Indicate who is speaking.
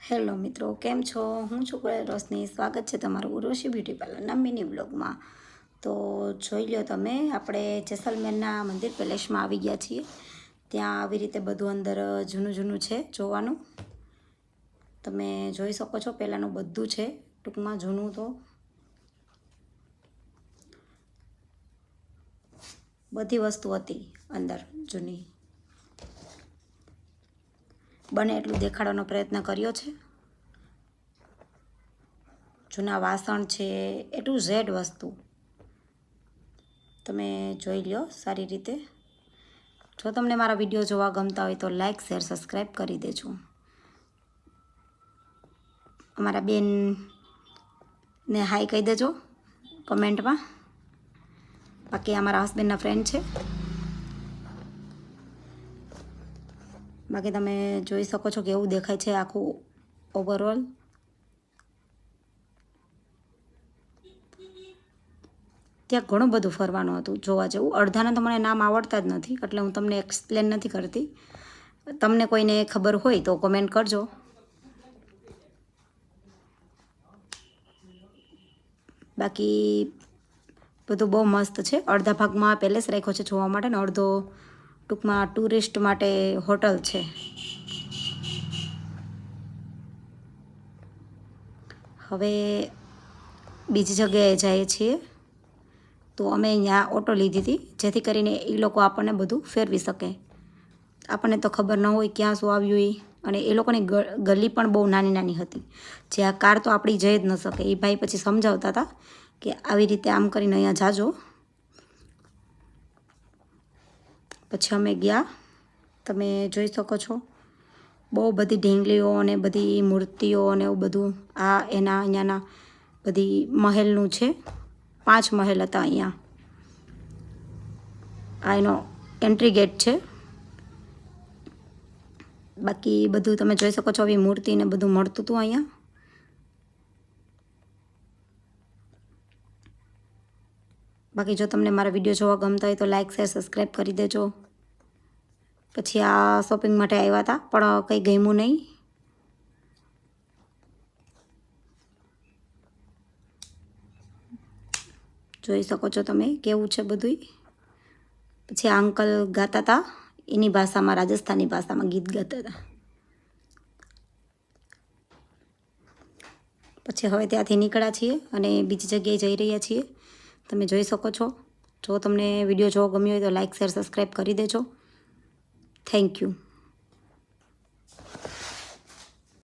Speaker 1: Hello મિત્રો, કેમ છો? હું છું રોશની. સ્વાગત છે તમારું ઉર્વશી બ્યુટી પાર્લરના મિની બ્લોગમાં. તો જોઈ લો તમે, આપણે જેસલમેરના મંદિર પેલેસમાં આવી ગયા છીએ. ત્યાં આવી રીતે બધું અંદર જૂનું છે જોવાનું. તમે જોઈ શકો છો, પહેલાંનું બધું છે ટૂંકમાં જૂનું. તો બધી વસ્તુ હતી અંદર જૂની. બને એટલું દેખાડવાનો પ્રયત્ન કર્યો છે. જૂના વાસણ છે, એ ટુ ઝેડ વસ્તુ તમે જોઈ લો સારી રીતે. જો તમને મારા વિડીયો જોવા ગમતા હોય તો લાઈક, શેર, સબસ્ક્રાઈબ કરી દેજો. અમારા બેનને હાય કહી દેજો કમેન્ટમાં. બાકી અમારા હસબન્ડના ફ્રેન્ડ છે. બાકી તમે જોઈ શકો છો કે એવું દેખાય છે આખું ઓવરઓલ. ત્યાં ઘણું બધું ફરવાનું હતું જોવા જેવું. અડધાના તો મને નામ આવડતા જ નથી, એટલે હું તમને એક્સપ્લેન નથી કરતી. તમને કોઈને ખબર હોય તો કોમેન્ટ કરજો. બાકી બધું બહુ મસ્ત છે. અડધા ભાગમાં પેલેસ રાખ્યો છે જોવા માટે, ને અડધો ટૂંકમાં ટુરિસ્ટ માટે હોટલ છે. હવે બીજી જગ્યાએ જઈએ છીએ, તો અમે અહીંયા ઓટો લીધી હતી, જેથી કરીને એ લોકો આપણને બધું ફેરવી શકે. આપણને તો ખબર ન હોય ક્યાં શું આવ્યું એ. અને એ લોકોની ગલી પણ બહુ નાની હતી, જે આ કાર તો આપણી જઈ જ ન શકે. એ ભાઈ પછી સમજાવતા હતા કે આવી રીતે આમ કરીને અહીંયા જાજો. પછી અમે ગયા. તમે જોઈ શકો છો બહુ બધી ઢીંગલીઓ અને બધી મૂર્તિઓ અને એવું બધું. આ એના અહીંયાના બધી મહેલનું છે. 5 મહેલ હતા અહીંયા. આ એનો એન્ટ્રી ગેટ છે. બાકી બધું તમે જોઈ શકો છો, આવી મૂર્તિ ને બધું મળતું હતું અહીંયા. બાકી જો તમને મારા વિડીયો જોવા ગમતા હોય તો લાઈક, શેર, સબસ્ક્રાઈબ કરી દેજો. પછી આ શોપિંગ માટે આવ્યા હતા, પણ કંઈ ગમ્યું નહીં. જોઈ શકો છો તમે કેવું છે બધું. પછી આ અંકલ ગાતા હતા એની ભાષામાં, રાજસ્થાની ભાષામાં ગીત ગાતા હતા. પછી હવે ત્યાંથી નીકળ્યા છીએ અને બીજી જગ્યાએ જઈ રહ્યા છીએ. તમે જોઈ શકો છો. જો તમને વિડીયો જોવો ગમ્યો હોય તો લાઈક, શેર, સબસ્ક્રાઈબ કરી દેજો. Thank you.